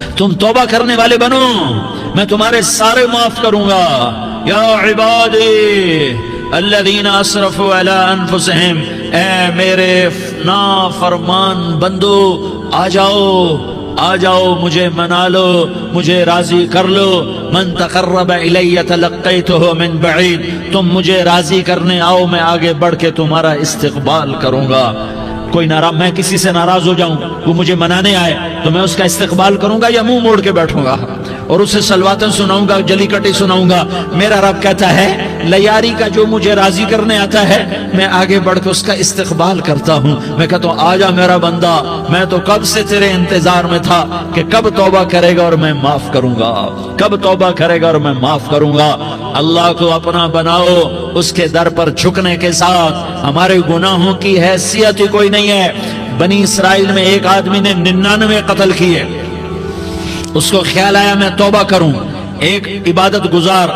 تم توبہ کرنے والے بنو، میں تمہارے سارے معاف کروں گا۔ یا عبادی الذین اسرفوا علی انفسہم، اے میرے نافرمان بندو آ جاؤ مجھے منا لو، مجھے راضی کر لو۔ من تقرب الی تلقیتہ من بعید، تم مجھے راضی کرنے آؤ، میں آگے بڑھ کے تمہارا استقبال کروں گا۔ کوئی ناراض، میں کسی سے ناراض ہو جاؤں، وہ مجھے منانے آئے تو میں اس کا استقبال کروں گا یا منہ موڑ کے بیٹھوں گا اور اسے سلواتیں سناؤں گا، جلی کٹی سناؤں گا؟ میرا رب کہتا ہے لیاری کا جو مجھے راضی کرنے آتا ہے میں آگے بڑھ کے اس کا استقبال کرتا ہوں۔ میں کہتا ہوں آجا میرا بندہ، میں تو کب سے تیرے انتظار میں تھا کہ کب توبہ کرے گا اور میں معاف کروں گا، کب توبہ کرے گا اور میں معاف کروں گا۔ اللہ کو اپنا بناؤ، اس کے در پر جھکنے کے ساتھ ہمارے گناہوں کی حیثیت ہی کوئی نہیں ہے۔ بنی اسرائیل میں ایک آدمی نے 99 قتل کیے، اس کو خیال آیا میں توبہ کروں، ایک عبادت گزار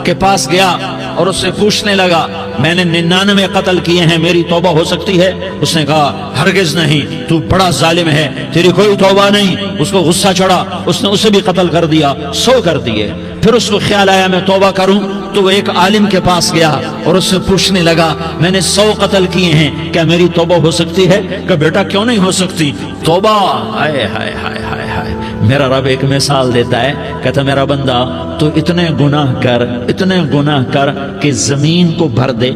کے پاس گیا اور اس سے پوچھنے لگا میں نے 99 قتل کیے ہیں، میری توبہ ہو سکتی ہے؟ اس نے کہا ہرگز نہیں، تو بڑا ظالم ہے، تیری کوئی توبہ نہیں۔ اس کو غصہ چڑھا، اس نے اسے بھی قتل کر دیا، 100 کر دیے۔ پھر اس کو خیال آیا میں توبہ کروں تو وہ ایک عالم کے پاس گیا اور اس سے پوچھنے لگا میں نے 100 قتل کیے ہیں، کیا میری توبہ ہو سکتی ہے؟ کہ بیٹا کیوں نہیں ہو سکتی توبہ؟ ہائے ہائے ہائے ہائے ہائے، میرا رب ایک مثال دیتا ہے، کہتا میرا بندہ تو اتنے گناہ کر کہ زمین کو بھر دے،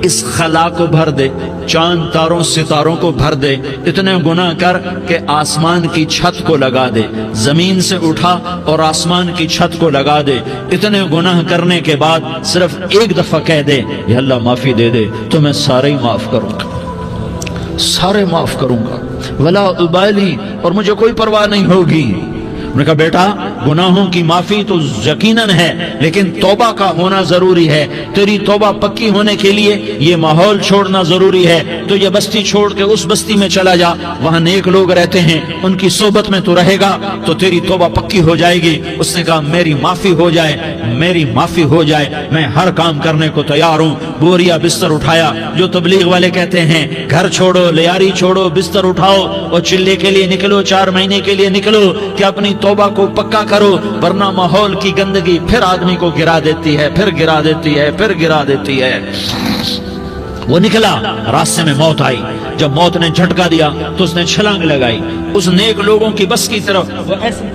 اس خلا کو بھر دے، چاند تاروں ستاروں کو بھر دے، اتنے گناہ کر کہ آسمان کی چھت کو لگا دے، زمین سے اٹھا اور آسمان کی چھت کو لگا دے۔ اتنے گناہ کرنے کے بعد صرف ایک دفعہ کہہ دے یا اللہ معافی دے دے تو میں سارے ہی معاف کروں گا، سارے معاف کروں گا، ولا ابالی، اور مجھے کوئی پرواہ نہیں ہوگی۔ انہوں نے کہا بیٹا گناہوں کی معافی تو یقیناً ہے لیکن توبہ کا ہونا ضروری ہے، تیری توبہ پکی ہونے کے لیے یہ ماحول چھوڑنا ضروری ہے۔ تو یہ بستی چھوڑ کے اس بستی میں چلا جا، وہاں نیک لوگ رہتے ہیں، ان کی صحبت میں تو رہے گا تو تیری توبہ پکی ہو جائے گی۔ اس نے کہا میری معافی ہو جائے، میری معافی ہو جائے، میں ہر کام کرنے کو تیار ہوں۔ بوریا بستر اٹھایا، جو تبلیغ والے کہتے ہیں گھر چھوڑو، لیاری چھوڑو، بستر اٹھاؤ اور چلے کے لیے نکلو، 4 مہینے کے لیے نکلو کہ اپنی توبہ کو پکا کرو، ورنہ ماحول کی گندگی پھر آدمی کو گرا دیتی ہے، پھر گرا دیتی ہے، پھر گرا دیتی ہے۔ وہ نکلا، راستے میں موت آئی، جب موت نے جھٹکا دیا تو اس نے چھلانگ لگائی اس نیک لوگوں کی بس کی طرف، وہ ایسے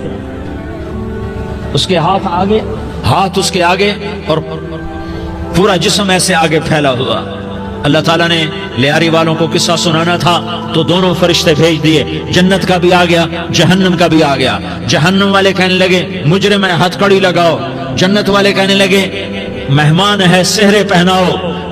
اس کے ہاتھ اس کے آگے اور پورا جسم ایسے آگے پھیلا ہوا۔ اللہ تعالیٰ نے لیاری والوں کو قصہ سنانا تھا تو دونوں فرشتے بھیج دیے، جنت کا بھی آ گیا، جہنم کا بھی آ گیا۔ جہنم والے کہنے لگے مجرم ہے ہتھ کڑی لگاؤ، جنت والے کہنے لگے مہمان ہے سہرے پہناؤ۔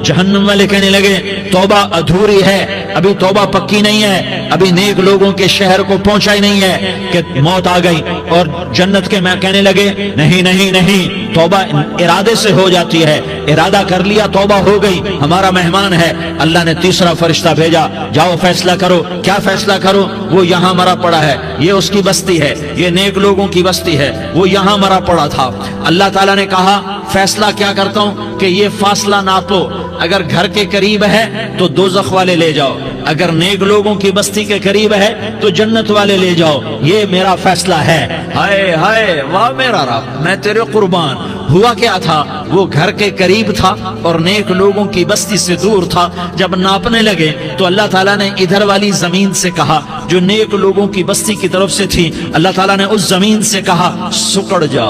جہنم والے کہنے لگے توبہ ادھوری ہے، ابھی توبہ پکی نہیں ہے، ابھی نیک لوگوں کے شہر کو پہنچا ہی نہیں ہے کہ موت آ گئی۔ اور جنت کے میں کہنے لگے نہیں نہیں نہیں، توبہ ارادے سے ہو جاتی ہے، ارادہ کر لیا توبہ ہو گئی، ہمارا مہمان ہے۔ اللہ نے تیسرا فرشتہ بھیجا، جاؤ فیصلہ کرو۔ کیا فیصلہ کرو؟ وہ یہاں مرا پڑا ہے، یہ اس کی بستی ہے، یہ نیک لوگوں کی بستی ہے، وہ یہاں مرا پڑا تھا۔ اللہ تعالیٰ نے کہا فیصلہ کیا کرتا ہوں کہ یہ فاصلہ ناپو، اگر گھر کے قریب ہے تو دوزخ والے لے جاؤ، اگر نیک لوگوں کی بستی کے قریب ہے تو جنت والے لے جاؤ، یہ میرا فیصلہ ہے۔ ہائے ہائے واہ میرا رب، میں تیرے قربان۔ ہوا کیا تھا؟ وہ گھر کے قریب تھا اور نیک لوگوں کی بستی سے دور تھا۔ جب ناپنے لگے تو اللہ تعالیٰ نے ادھر والی زمین سے کہا جو نیک لوگوں کی بستی کی طرف سے تھی، اللہ تعالیٰ نے اس زمین سے کہا سکڑ جا،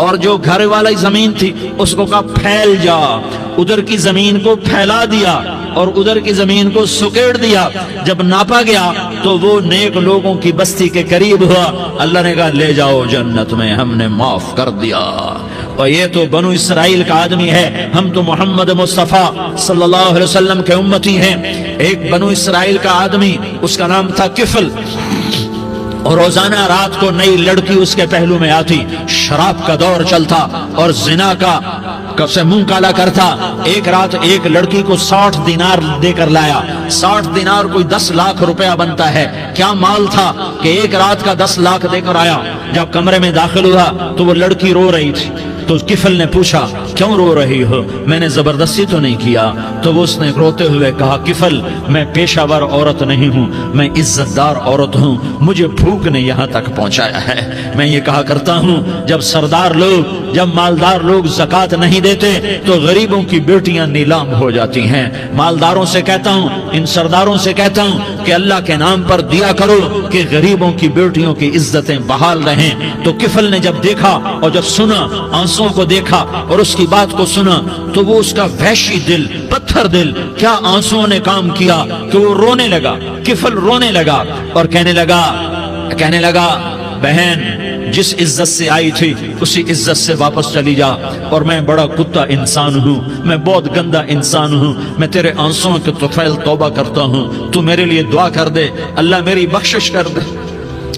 اور جو گھر والی زمین تھی اس کو کہا پھیل جا۔ ادھر کی زمین کو پھیلا دیا اور ادھر کی زمین کو سکیڑ دیا۔ جب ناپا گیا تو وہ نیک لوگوں کی بستی کے قریب ہوا۔ اللہ نے کہا لے جاؤ جنت میں، ہم نے معاف کر دیا۔ اور یہ تو بنو اسرائیل کا آدمی ہے، ہم تو محمد مصطفیٰ صلی اللہ علیہ وسلم کے امتی ہیں۔ ایک بنو اسرائیل کا آدمی، اس کا نام تھا کفل، اور روزانہ رات کو نئی لڑکی اس کے پہلو میں آتی، شراب کا دور چلتا اور زنا کا سے منہ کالا کرتا۔ ایک رات ایک لڑکی کو 60 دینار دے کر لایا۔ 60 دینار کوئی 10 لاکھ روپیہ بنتا ہے۔ کیا مال تھا کہ ایک رات کا 10 لاکھ دے کر آیا۔ جب کمرے میں داخل ہوا تو وہ لڑکی رو رہی تھی، تو کفل نے پوچھا کیوں رو رہی ہو؟ میں نے زبردستی تو نہیں کیا۔ تو اس نے روتے ہوئے کہا کفل میں پیشہ ور عورت نہیں ہوں، میں عزت دار عورت ہوں، مجھے بھوک نے یہاں تک پہنچایا ہے۔ میں یہ کہا کرتا ہوں جب سردار لوگ، جب مالدار لوگ زکوٰۃ نہیں دیتے تو غریبوں کی بیٹیاں نیلام ہو جاتی ہیں۔ مالداروں سے کہتا ہوں، ان سرداروں سے کہتا ہوں کہ اللہ کے نام پر دیا کرو کہ غریبوں کی بیٹیوں کی عزتیں بحال رہیں۔ تو کفل نے جب دیکھا اور جب سنا، آنسوں کو دیکھا اور اس کی بات کو سنا، تو وہ اس کا وحشی دل، پتھر دل، کیا آنسوں نے کام کیا کہ وہ رونے لگا۔ کفل رونے لگا اور کہنے لگا بہن جس عزت سے آئی تھی اسی عزت سے واپس چلی جا، اور میں بڑا کتا انسان ہوں، میں بہت گندا انسان ہوں، میں تیرے آنسوں کے طفیل توبہ کرتا ہوں، تو میرے لیے دعا کر دے، اللہ میری بخشش کر دے،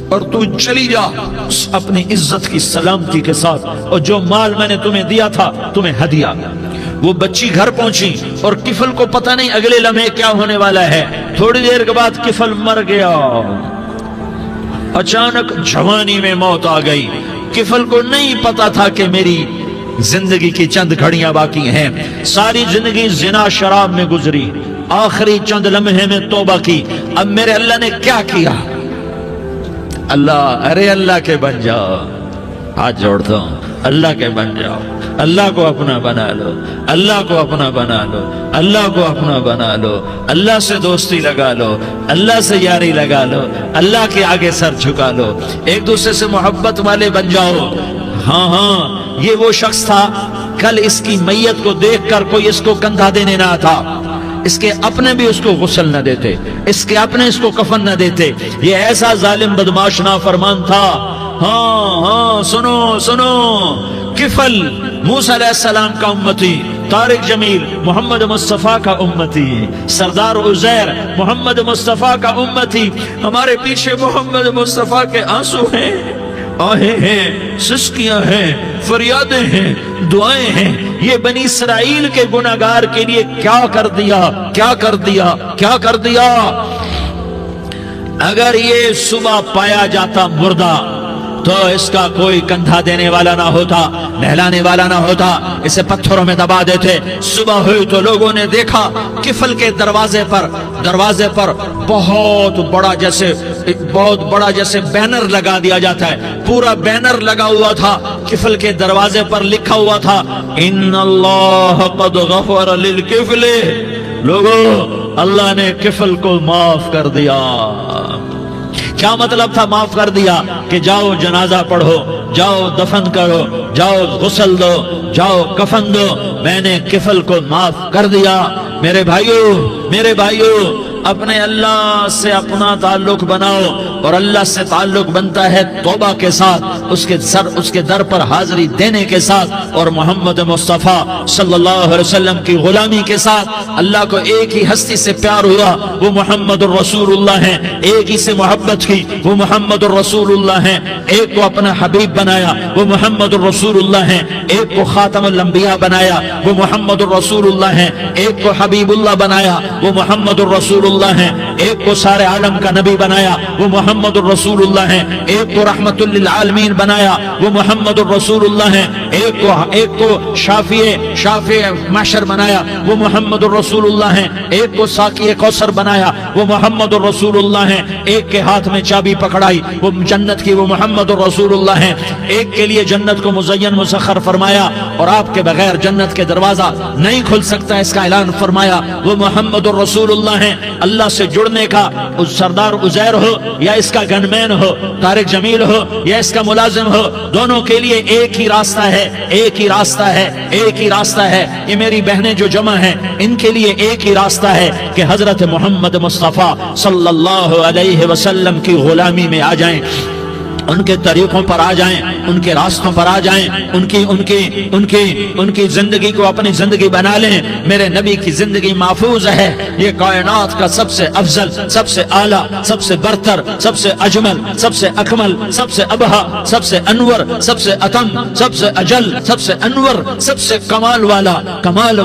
اور تو چلی جا اپنی عزت کی سلامتی کے ساتھ، اور جو مال میں نے تمہیں دیا تھا تمہیں ہدیہ۔ وہ بچی گھر پہنچی اور کفل کو پتہ نہیں اگلے لمحے کیا ہونے والا ہے۔ تھوڑی دیر کے بعد کفل مر گیا، اچانک جوانی میں موت آ گئی۔ کفل کو نہیں پتا تھا کہ میری زندگی کی چند گھڑیاں باقی ہیں، ساری زندگی زنا شراب میں گزری، آخری چند لمحے میں توبہ کی۔ اب میرے اللہ نے کیا کیا؟ اللہ کے بن جاؤ، ہاتھ جوڑتا ہوں، اللہ کے بن جاؤ، اللہ کو اپنا بنا لو، اللہ کو اپنا بنا لو، اللہ کو اپنا بنا لو، اللہ سے دوستی لگا لو، اللہ سے یاری لگا لو، اللہ کے آگے سر جھکا لو، ایک دوسرے سے محبت والے بن جاؤ۔ ہاں یہ وہ شخص تھا، کل اس کی میت کو دیکھ کر کوئی اس کو کندھا دینے نہ تھا، اس کے اپنے بھی اس کو غسل نہ دیتے، اس کے اپنے اس کو کفن نہ دیتے، یہ ایسا ظالم بدماش نافرمان تھا۔ ہاں سنو، کفل موسیٰ علیہ السلام کا امتی، طارق جمیل محمد مصطفیٰ کا امتی، سردار عزیر محمد مصطفیٰ کا امتی، ہمارے پیچھے محمد مصطفیٰ کے آنسو ہیں، آہیں ہیں، سسکیاں ہیں، فریادیں ہیں، دعائیں ہیں۔ یہ بنی اسرائیل کے گناہگار کے لیے کیا کر دیا۔ اگر یہ صبح پایا جاتا مردہ تو اس کا کوئی کندھا دینے والا نہ ہوتا، نہلانے والا نہ ہوتا، اسے پتھروں میں دبا دیتے۔ صبح ہوئی تو لوگوں نے دیکھا کفل کے دروازے پر بہت بڑا جیسے بینر لگا دیا جاتا ہے، پورا بینر لگا ہوا تھا، کفل کے دروازے پر لکھا ہوا تھا ان اللہ قد غفر للکفل، لوگوں اللہ نے کفل کو معاف کر دیا۔ کیا مطلب تھا معاف کر دیا؟ کہ جاؤ جنازہ پڑھو، جاؤ دفن کرو، جاؤ غسل دو، جاؤ کفن دو، میں نے کفل کو معاف کر دیا۔ میرے بھائیو اپنے اللہ سے اپنا تعلق بناؤ، اور اللہ سے تعلق بنتا ہے توبہ کے ساتھ، اس کے در پر حاضری دینے کے ساتھ، اور محمد مصطفیٰ صلی اللہ علیہ وسلم کی غلامی کے ساتھ۔ اللہ کو ایک ہی ہستی سے پیار ہوا، وہ محمد الرسول اللہ ہیں، ایک ہی سے محبت کی، وہ محمد الرسول اللہ ہیں، ایک کو اپنا حبیب بنایا، وہ محمد الرسول اللہ ہیں، ایک کو خاتم الانبیاء بنایا، وہ محمد الرسول اللہ ہیں، ایک کو حبیب اللہ بنایا، وہ محمد الرسول اللہ ہیں، ایک کو سارے عالم کا نبی بنایا، وہ محمد الرسول اللہ ہیں، ایک کو رحمت للعالمین بنایا، وہ محمد الرسول اللہ ہیں، ایک کو شافع محشر بنایا، وہ محمد الرسول اللہ ہیں، ایک کو ساقی کوثر بنایا، وہ محمد الرسول اللہ ہیں، ایک کے ہاتھ میں چابی پکڑائی وہ جنت کی، وہ محمد الرسول اللہ ہیں، ایک کے لیے جنت کو مزین مسخر فرمایا، اور آپ کے بغیر جنت کے دروازہ نہیں کھل سکتا اس کا اعلان فرمایا، وہ محمد الرسول اللہ ہیں۔ اللہ سے جڑنے کا سردار عزیر ہو یا اس کا گنمین ہو، طارق جمیل ہو یا اس کا ملازم ہو، دونوں کے لیے ایک ہی راستہ ہے۔ یہ میری بہنیں جو جمع ہیں ان کے لیے ایک ہی راستہ ہے کہ حضرت محمد مصطفیٰ صلی اللہ علیہ وسلم کی غلامی میں آ جائیں، ان کے طریقوں پر آ جائیں، ان کے راستوں پر آ جائیں، ان کی زندگی کو اپنی زندگی بنا لیں۔ میرے نبی کی زندگی محفوظ ہے، یہ کائنات کا سب سے افضل، سب سے اعلیٰ، سب سے برتر، سب سے اجمل، سب سے اکمل، سب سے ابہا، سب سے انور، سب سے اتم، سب سے اجل، سب سے انور، سب سے کمال والا، جمال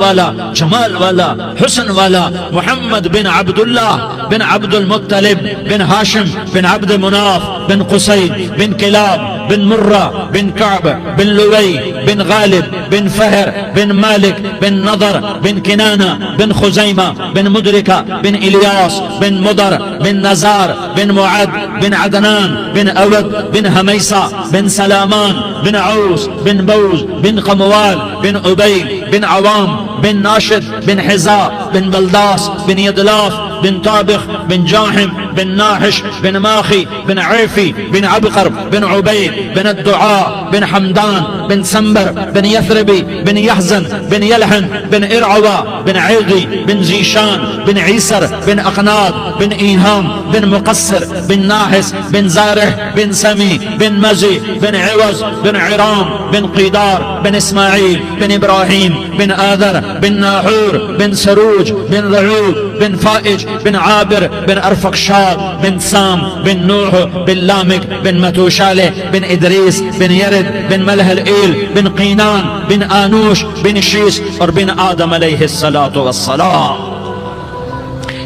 والا، حسن والا، محمد بن عبداللہ بن عبد المطلب بن ہاشم بن عبد مناف بن قصی بن کلاب بن مرہ بن کعب بن لوی بن غالب بن فہر بن مالک بن نضر بن کنانہ بن خزیمہ بن مدرکہ بن الیاس بن مدر بن نزار بن معد بن عدنان بن اود بن حمیسہ بن سلامان بن عوس بن بوز بن قموال بن عبید بن عوام بن ناشد بن حزاء بن بلداس بن يدلاف بن طابخ بن جاحم بن ناحش بن ماخي بن عيفي بن عبقر بن عبيد بن الدعاء بن حمدان بن سنبر بن يثربي بن يحزن بن يلحن بن إرعوى بن عيغي بن زيشان بن عيسر بن أقناط بن إيهام بن مقصر بن ناحس بن زارح بن سمي بن مزي بن عوز بن عرام بن قيدار بن إسماعيل بن إبراهيم بن آذر بن ناحور بن سروج بن رعوب بن فائج بن عابر بن أرفقشاد بن سام بن نوح بن لامك بن متوشالة بن إدريس بن يرد بن ملهلئيل بن قينان بن آنوش بن شيس اور بن آدم علیہ الصلاة والسلام.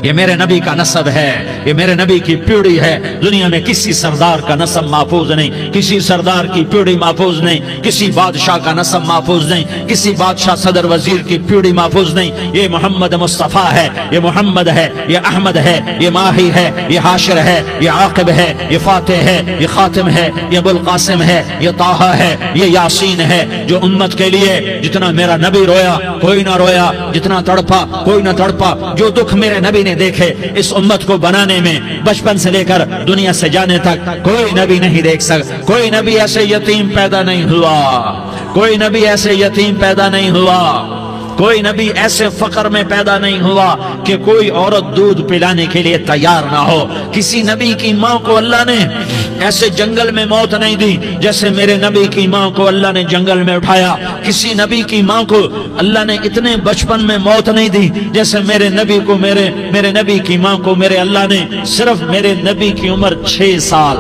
یہ میرے نبی کا نسب ہے، یہ میرے نبی کی پیڑھی ہے. دنیا میں کسی سردار کا نسب محفوظ نہیں، کسی سردار کی پیڑھی محفوظ نہیں، کسی بادشاہ کا نسب محفوظ نہیں، کسی بادشاہ صدر وزیر کی پیڑھی محفوظ نہیں. یہ محمد مصطفیٰ ہے، یہ محمد ہے، یہ احمد ہے، یہ ماہی ہے، یہ حاشر ہے، یہ عاقب ہے، یہ فاتح ہے، یہ خاتم ہے، یہ ابو القاسم ہے، یہ طٰہٰ ہے، یہ یاسین ہے. جو امت کے لیے جتنا میرا نبی رویا کوئی نہ رویا، جتنا تڑپا کوئی نہ تڑپا، جو دکھ میرے نبی نے دیکھے اس امت کو بنانے میں بچپن سے لے کر دنیا سے جانے تک کوئی نبی نہیں دیکھ سکتا. کوئی نبی ایسے یتیم پیدا نہیں ہوا، کوئی نبی ایسے یتیم پیدا نہیں ہوا، کوئی نبی ایسے فقر میں پیدا نہیں ہوا کہ کوئی عورت دودھ پلانے کے لیے تیار نہ ہو. کسی نبی کی ماں کو اللہ نے ایسے جنگل میں موت نہیں دی جیسے میرے نبی کی ماں کو اللہ نے جنگل میں اٹھایا. کسی نبی کی ماں کو اللہ نے اتنے بچپن میں موت نہیں دی جیسے میرے نبی کو میرے نبی کی ماں کو میرے اللہ نے صرف میرے نبی کی عمر 6 سال،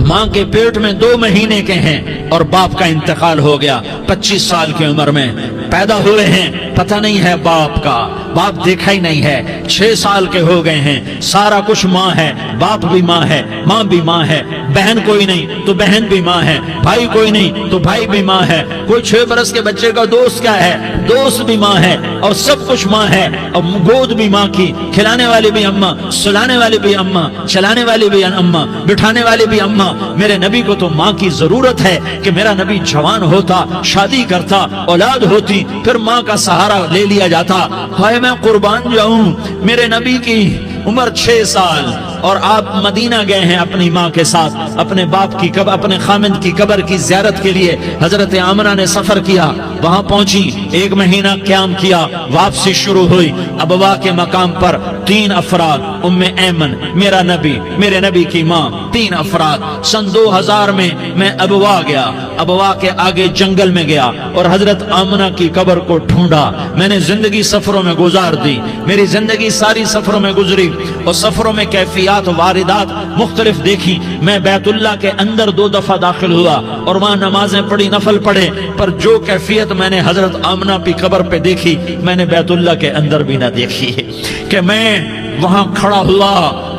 ماں کے پیٹ میں 2 مہینے کے ہیں اور باپ کا انتقال ہو گیا. 25 سال کی عمر میں پیدا ہوئے ہیں، پتہ نہیں ہے باپ کا، باپ دیکھا ہی نہیں ہے. 6 سال کے ہو گئے ہیں، سارا کچھ ماں ہے، باپ بھی ماں ہے، ماں بھی ماں ہے. بہن کوئی نہیں تو بہن بھی ماں ہے، بھائی کوئی نہیں تو بھائی بھی ماں ہے. کوئی 6 برس کے بچے کا دوست کیا ہے، دوست بھی ماں ہے، اور سب کچھ ماں ہے. اور گود بھی ماں کی، کھلانے والی بھی اماں، سلانے والی بھی اماں، چلانے والی بھی اماں، بٹھانے والی بھی اماں. میرے نبی کو تو ماں کی ضرورت ہے کہ میرا نبی جوان ہوتا، شادی کرتا، اولاد ہوتی، پھر ماں کا سہارا لے لیا جاتا. ہائے میں قربان جاؤں، میرے نبی کی عمر 6 سال اور آپ مدینہ گئے ہیں اپنی ماں کے ساتھ، اپنے باپ کی قبر، اپنے خامند کی قبر کی زیارت کے لیے. حضرت آمنہ نے سفر کیا، وہاں پہنچی، 1 مہینہ قیام کیا، واپسی شروع ہوئی. ابوا کے مقام پر 3 افراد، ام ایمن، میرا نبی، میرے نبی کی ماں، 3 افراد. سن 2000 میں ابوا گیا، ابوا کے آگے جنگل میں گیا اور حضرت آمنہ کی قبر کو ڈھونڈا. میں نے زندگی سفروں میں گزار دی، میری زندگی ساری سفروں میں گزری اور سفروں میں کیفیات واردات مختلف دیکھی. میں بیت اللہ کے اندر 2 دفعہ داخل ہوا اور وہاں نمازیں پڑھی، نفل پڑھے، پر جو کیفیت میں نے حضرت آمنہ کی قبر پہ دیکھی میں نے بیت اللہ کے اندر بھی نہ دیکھی. کہ میں وہاں کھڑا ہوا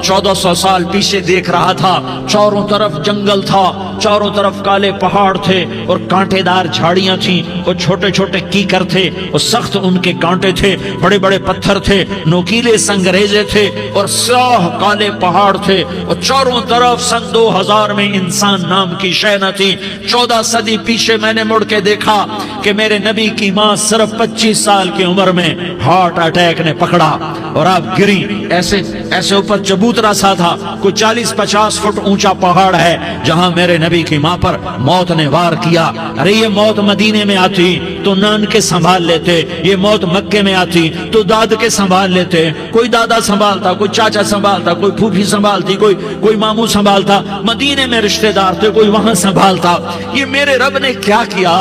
1400 سال پیچھے دیکھ رہا تھا، چاروں طرف جنگل تھا، چاروں طرف کالے پہاڑ تھے اور کانٹے دار جھاڑیاں تھیں اور چھوٹے چھوٹے کیکر تھے اور سخت ان کے کانٹے تھے، بڑے بڑے پتھر تھے، نوکیلے سنگریزے تھے اور سیاہ کالے پہاڑ تھے اور چاروں طرف. سن 2000 میں انسان نام کی شے نہ تھی. 14 صدی پیچھے میں نے مڑ کے دیکھا کہ میرے نبی کی ماں صرف 25 سال کی عمر میں ہارٹ اٹیک نے پکڑا اور آپ گری. ایسے اوپر چبوترا سا تھا، کوئی 40-50 فٹ اونچا پہاڑ ہے جہاں میرے نبی کی ماں پر موت نے وار کیا. ارے یہ موت مدینے میں آتی تو نان کے سنبھال لیتے، یہ موت مکے میں آتی تو داد کے سنبھال لیتے. کوئی دادا سنبھالتا، کوئی چاچا سنبھالتا، کوئی پھوپھی سنبھالتی، کوئی ماموں سنبھالتا. مدینے میں رشتہ دار تھے، کوئی وہاں سنبھالتا. یہ میرے رب نے کیا کیا؟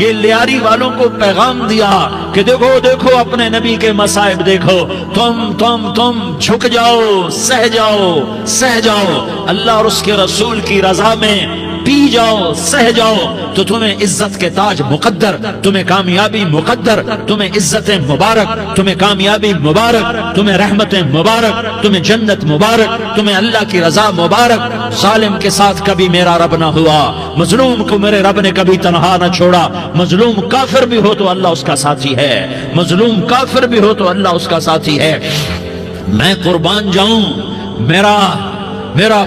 یہ لیاری والوں کو پیغام دیا کہ دیکھو دیکھو اپنے نبی کے مصائب دیکھو، تم جھک جاؤ، سہ جاؤ. اللہ اور اس کے رسول کی رضا میں پی جاؤ سہ جاؤ تو تمہیں عزت کے تاج مقدر، تمہیں کامیابی مقدر، تمہیں عزت مبارک، تمہیں کامیابی مبارک، تمہیں رحمت مبارک، تمہیں جنت مبارک، تمہیں اللہ کی رضا مبارک۔ ظالم کے ساتھ کبھی میرا رب نہ ہوا، مظلوم کو میرے رب نے کبھی تنہا نہ چھوڑا۔ مظلوم کافر بھی ہو تو اللہ اس کا ساتھی ہے، مظلوم کافر بھی ہو تو اللہ اس کا ساتھی ہے۔ میں قربان جاؤں، میرا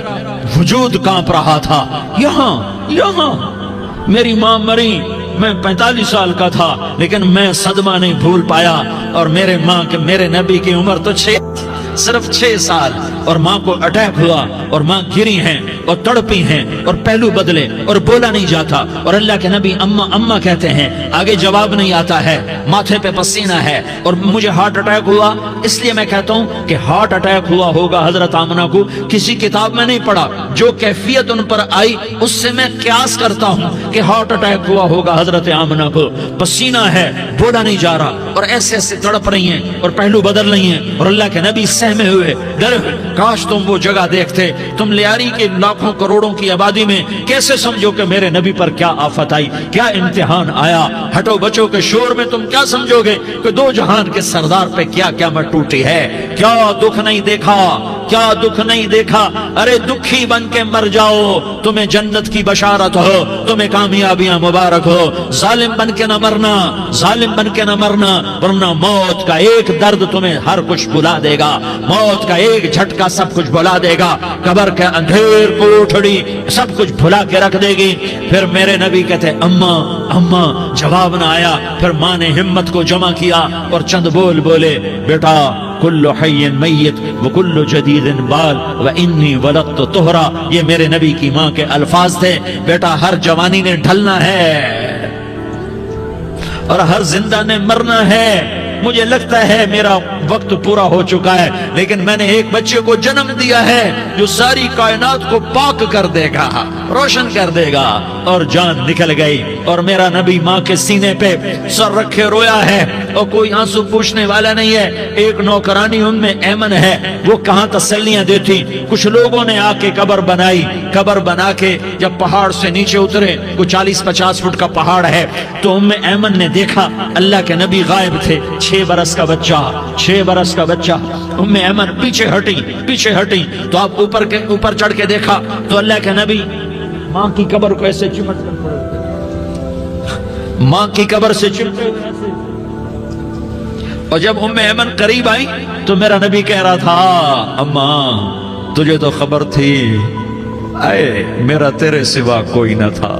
وجود کانپ رہا تھا۔ یہاں میری ماں مری، میں 45 سال کا تھا، لیکن میں صدمہ نہیں بھول پایا۔ اور میرے نبی کی عمر تو صرف 6 سال، اور ماں کو اٹیک ہوا اور ماں گری ہیں اور تڑپی ہیں اور پہلو بدلے اور بولا نہیں جاتا، اور اللہ کے نبی اماں اماں کہتے ہیں، آگے جواب نہیں آتا ہے، ماتھے پہ پسینہ ہے، اور مجھے ہارٹ اٹیک ہوا۔ اس لیے میں کہتا ہوں کہ ہارٹ اٹیک ہوا ہوگا حضرت آمنہ کو، کسی کتاب میں نہیں پڑھا، جو کیفیت ان پر آئی اس سے میں قیاس کرتا ہوں کہ ہارٹ اٹیک ہوا ہوگا حضرت آمنہ کو۔ پسینہ ہے، بولا نہیں جا رہا، اور ایسے تڑپ رہی ہیں اور پہلو بدل رہی ہیں، اور اللہ کے نبی سہمے ہوئے ڈر، کاش تم وہ جگہ دیکھتے، تم لیاری کے لاکھوں کروڑوں کی آبادی میں کیسے سمجھو کہ میرے نبی پر کیا آفت آئی، کیا امتحان آیا۔ ہٹو بچوں کے شور میں تم کیا سمجھو گے کہ دو جہان کے سردار پہ کیا قیامت ٹوٹی ہے۔ کیا دکھ نہیں دیکھا، کیا دکھ نہیں دیکھا۔ ارے دکھی بن کے مر جاؤ، تمہیں جنت کی بشارت ہو، تمہیں کامیابیاں مبارک ہو۔ ظالم بن کے نہ مرنا، ظالم بن کے نہ مرنا، ورنہ موت کا ایک درد تمہیں ہر کچھ بلا دے گا، موت کا ایک جھٹکا سب کچھ بھلا دے گا، قبر کے اندھیر کوٹھڑی سب کچھ بھلا کے رکھ دے گی۔ پھر میرے نبی کہتے اماں، جواب نہ آیا۔ پھر ماں نے ہمت کو جمع کیا اور چند بولے، بیٹا کل حی میت وکل جدید بال وانی ولدت طہرا، یہ میرے نبی کی ماں کے الفاظ تھے۔ بیٹا ہر جوانی نے ڈھلنا ہے اور ہر زندہ نے مرنا ہے۔ مجھے لگتا ہے میرا وقت پورا ہو چکا ہے، لیکن میں نے ایک بچے کو جنم دیا ہے جو ساری کائنات کو پاک کر دے گا، روشن کر دے گا۔ اور جان نکل گئی، اور میرا نبی ماں کے سینے پہ سر رکھے رویا ہے، اور کوئی آنسو پوچھنے والا نہیں ہے۔ ایک نوکرانی ام ایمن ہے، وہ کہاں تسلیاں دیتی۔ کچھ لوگوں نے آ کے قبر بنائی، قبر بنا کے جب پہاڑ سے نیچے اترے، کوئی 40-50 فٹ کا پہاڑ ہے، تو ام ایمن نے دیکھا اللہ کے نبی غائب تھے، 6 برس کا بچہ۔ ام ایمن پیچھے ہٹی تو آپ اوپر چڑھ کے دیکھا تو اللہ کے نبی ماں کی قبر کو ایسے چمٹ کر پڑے، ماں کی قبر سے چمٹے ہوئے ایسے۔ اور جب ام ایمن قریب آئی تو میرا نبی کہہ رہا تھا، اماں تجھے تو خبر تھی، اے میرا تیرے سوا کوئی نہ تھا،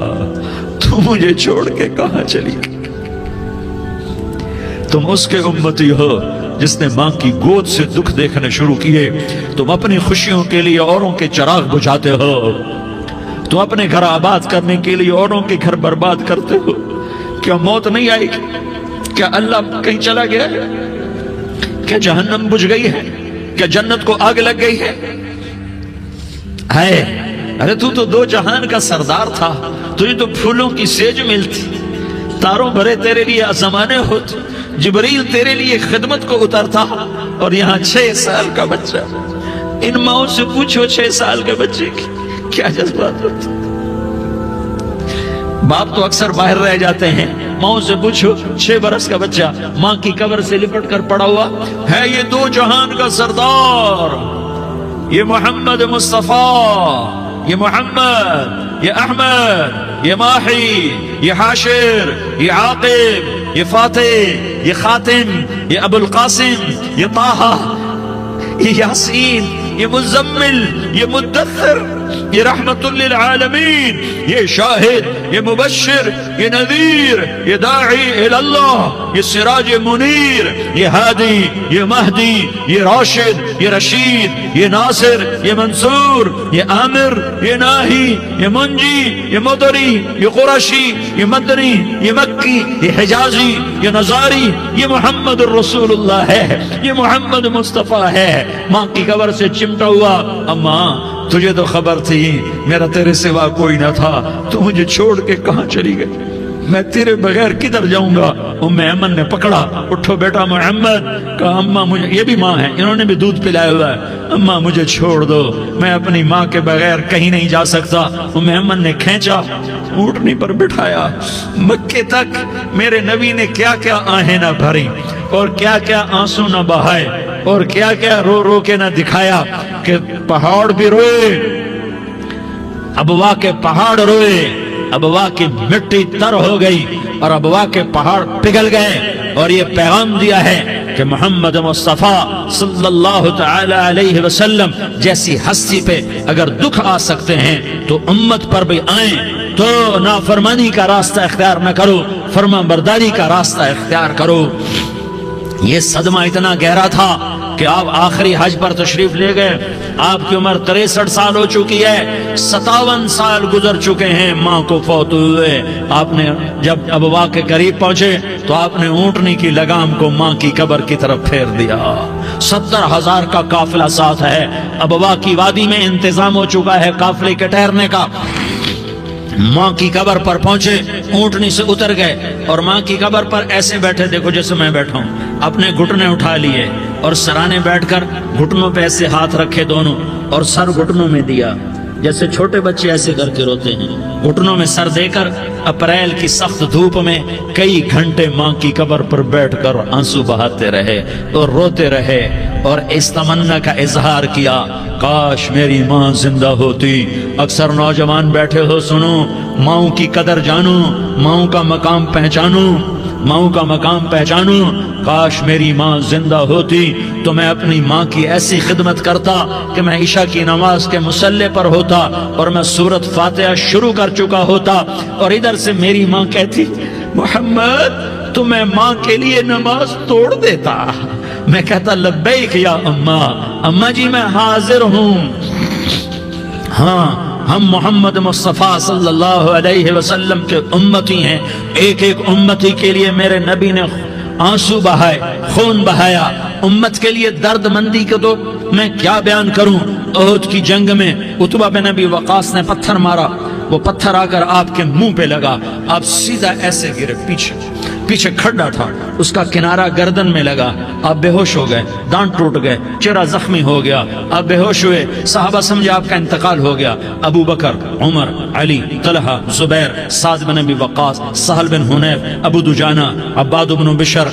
تو مجھے چھوڑ کے کہاں چلی گئی۔ تم اس کے امتی ہو جس نے ماں کی گود سے دکھ دیکھنے شروع کیے۔ تم اپنی خوشیوں کے لیے اوروں کے چراغ بجھاتے ہو، تم اپنے گھر آباد کرنے کے لیے اوروں کے گھر برباد کرتے ہو۔ کیا موت نہیں آئے گی؟ کیا اللہ کہیں چلا گیا ہے؟ کیا جہنم بجھ گئی ہے؟ کیا جنت کو آگ لگ گئی ہے؟ ارے تو 2 جہان کا سردار تھا، تجھے تو پھولوں کی سیج ملتی، تاروں بھرے تیرے لیے زمانے ہوتے، جبریل تیرے لیے خدمت کو اترتا، اور یہاں 6 سال کا بچہ۔ ان ماؤں سے پوچھو 6 سال کے بچے کی کیا جذبات ہوتے۔ باپ تو اکثر باہر رہ جاتے ہیں، ماؤں سے پوچھو 6 برس کا بچہ ماں کی قبر سے لپٹ کر پڑا ہوا ہے۔ یہ 2 جہان کا سردار، یہ محمد مصطفیٰ، یہ محمد، یہ احمد، یہ ماہی، یہ حاشر، یہ عاقب، یہ فاتح، یہ خاتم، یہ ابو القاسم، یہ طٰہٰ، یہ یاسین، یہ مزمل، یہ مدثر، یہ رحمت للعالمین، یہ شاہد، یہ مبشر، یہ نذیر، یہ داعی اللہ، یہ سراج منیر، یہ ہادی، یہ مہدی، یہ راشد، یہ رشید، یہ ناصر، یہ منصور، یہ عامر، یہ ناہی، یہ منجی، یہ مدری، یہ قرشی، یہ مدنی، یہ مکی، یہ حجازی، یہ نظاری، یہ محمد الرسول اللہ ہے، یہ محمد مصطفیٰ ہے۔ ماں کی قبر سے چمٹا ہوا، اماں تجھے تو خبر تھی میرا تیرے سوا کوئی نہ تھا، تو مجھے چھوڑ کے کہاں چلی گئی۔ میں تیرے بغیر کدھر جاؤں گا؟ ام ایمن نے پکڑا، اٹھو بیٹا محمد، کہا اماں مجھے، یہ بھی ماں ہے، انہوں نے بھی دودھ پلایا ہوا ہے، اماں مجھے چھوڑ دو، میں اپنی ماں کے بغیر کہیں نہیں جا سکتا۔ ام ایمن نے کھینچا، اونٹنی پر بٹھایا، مکے تک میرے نبی نے کیا کیا آہیں نہ بھری اور کیا کیا آنسو نہ بہائے اور کیا کیا رو رو کے نہ دکھایا کہ پہاڑ بھی روئے، ابوا کے پہاڑ روئے، ابوا کی مٹی تر ہو گئی اور ابوا کے پہاڑ پگھل گئے، اور یہ پیغام دیا ہے کہ محمد مصطفیٰ صلی اللہ تعالی علیہ وسلم جیسی ہستی پہ اگر دکھ آ سکتے ہیں تو امت پر بھی آئیں، تو نافرمانی کا راستہ اختیار نہ کرو، فرما برداری کا راستہ اختیار کرو۔ یہ صدمہ اتنا گہرا تھا کہ آپ آخری حج پر تشریف لے گئے، آپ کی عمر 63 سال ہو چکی ہے، 57 سال گزر چکے ہیں ماں کو فوت ہوئے۔ آپ نے جب ابوا کے قریب پہنچے تو آپ نے اونٹنی کی لگام کو ماں کی قبر کی طرف پھیر دیا۔ 70,000 کا قافلہ ساتھ ہے، ابوا کی وادی میں انتظام ہو چکا ہے قافلے کے ٹھہرنے کا۔ ماں کی قبر پر پہنچے، اونٹنی سے اتر گئے اور ماں کی قبر پر ایسے بیٹھے، دیکھو جیسے میں بیٹھا ہوں، اپنے گھٹنے اٹھا لیے اور سرانے بیٹھ کر گھٹنوں پہ ایسے ہاتھ رکھے دونوں اور سر گھٹنوں میں دیا، جیسے چھوٹے بچے ایسے کر کے روتے ہیں، گھٹنوں میں سر دے کر اپریل کی سخت دھوپ میں کئی گھنٹے ماں کی قبر پر بیٹھ کر آنسو بہاتے رہے اور روتے رہے اور اس تمنا کا اظہار کیا، کاش میری ماں زندہ ہوتی۔ اکثر نوجوان بیٹھے ہو، سنو، ماؤں کی قدر جانو، ماؤں کا مقام پہچانو، ماؤں کا مقام پہچانو۔ کاش میری ماں زندہ ہوتی تو میں اپنی ماں کی ایسی خدمت کرتا کہ میں عشاء کی نماز کے مصلی پر ہوتا اور میں سورۃ فاتحہ شروع کر چکا ہوتا، اور ادھر سے میری ماں کہتی محمد تو میں ماں کے لیے نماز توڑ دیتا، میں کہتا لبیک یا اماں، اماں جی میں حاضر ہوں۔ ہاں، ہم محمد مصطفیٰ صلی اللہ علیہ وسلم کے امتی ہیں، ایک ایک امتی کے لیے میرے نبی نے آنسو بہائے، خون بہایا، امت کے لیے درد مندی کو تو میں کیا بیان کروں۔ احد کی جنگ میں عتبہ بن ابی وقاص نے پتھر مارا، وہ پتھر آ کر آپ کے منہ پہ لگا، آپ سیدھا ایسے گرے، پیچھے کھڈا تھا، اس کا کنارہ گردن میں لگا، آپ بے ہوش ہو گئے، دانت ٹوٹ گئے، چہرہ زخمی ہو گیا، آپ بے ہوش ہوئے، صحابہ سمجھے آپ کا انتقال ہو گیا۔ ابو بکر، عمر، علی، طلحہ، زبیر، سعد بن ابی وقاص، سہل بن حنیف، ابو دجانہ، عباد بن بشر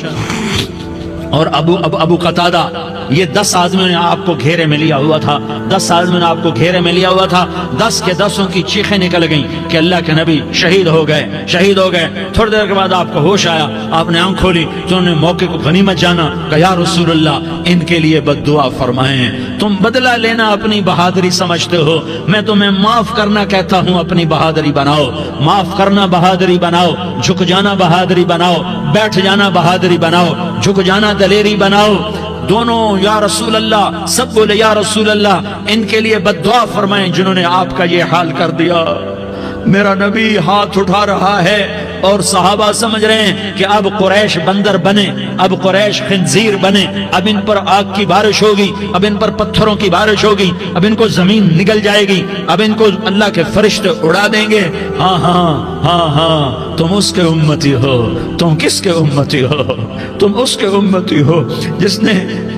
اور ابو قتادہ، یہ 10 آدمیوں نے آپ کو گھیرے میں لیا ہوا تھا، 10 آدمیوں نے آپ کو گھیرے میں لیا ہوا تھا، 10 کے 10 کی چیخیں نکل گئیں کہ اللہ کے نبی شہید ہو گئے، شہید ہو گئے۔ تھوڑی دیر کے بعد آپ کو ہوش آیا، آپ نے آنکھ کھولی تو انہوں نے موقع کو غنیمت جانا کہ یا رسول اللہ ان کے لیے بد دعا فرمائیں، تم بدلہ لینا اپنی بہادری سمجھتے ہو، میں تمہیں معاف کرنا کہتا ہوں، اپنی بہادری بناؤ، معاف کرنا بہادری بناؤ، جھک جانا بہادری بناؤ، بیٹھ جانا بہادری بناؤ، جھک جانا دلیری بناؤ۔ دونوں یا رسول اللہ، سب بولے یا رسول اللہ، ان کے لیے بد دعا فرمائیں جنہوں نے آپ کا یہ حال کر دیا۔ میرا نبی ہاتھ اٹھا رہا ہے اور صحابہ سمجھ رہے ہیں کہ اب قریش بندر بنے، اب قریش خنزیر بنے، اب ان پر آگ کی بارش ہوگی، اب ان پر پتھروں کی بارش ہوگی، اب ان کو زمین نگل جائے گی، اب ان کو اللہ کے فرشتے اڑا دیں گے۔ ہاں ہاں ہاں ہاں، تم اس کے امتی ہو، تم کس کے امتی ہو؟ تم اس کے امتی ہو جس نے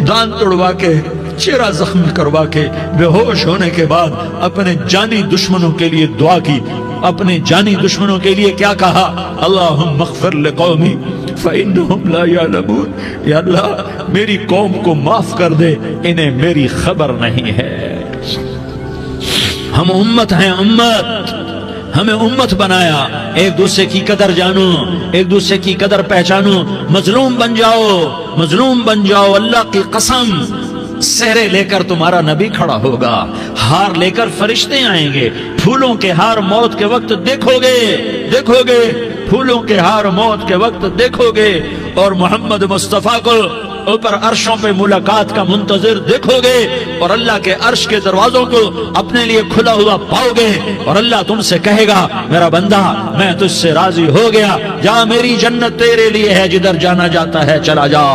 دانت توڑوا کے، چہرہ زخمی کروا کے، بے ہوش ہونے کے بعد اپنے جانی دشمنوں کے لیے دعا کی، اپنے جانی دشمنوں کے لیے کیا کہا؟ اللہم اغفر لقومی فإنہم لا یعلمون، یا اللہ میری قوم کو معاف کر دے، انہیں میری خبر نہیں ہے۔ ہم امت ہیں، امت، ہمیں امت بنایا، ایک دوسرے کی قدر جانو، ایک دوسرے کی قدر پہچانو، مظلوم بن جاؤ، مظلوم بن جاؤ، اللہ کی قسم سہرے لے کر تمہارا نبی کھڑا ہوگا، ہار لے کر فرشتے آئیں گے، پھولوں کے ہار موت کے وقت دیکھو گے، دیکھو گے، پھولوں کے ہار موت کے وقت دیکھو گے، اور محمد مصطفیٰ کو اوپر عرشوں پہ ملاقات کا منتظر دیکھو گے، اور اللہ کے عرش کے دروازوں کو اپنے لیے کھلا ہوا پاؤ گے، اور اللہ تم سے کہے گا میرا بندہ میں تجھ سے راضی ہو گیا، جا میری جنت تیرے لیے ہے، جدھر جانا جاتا ہے چلا جا۔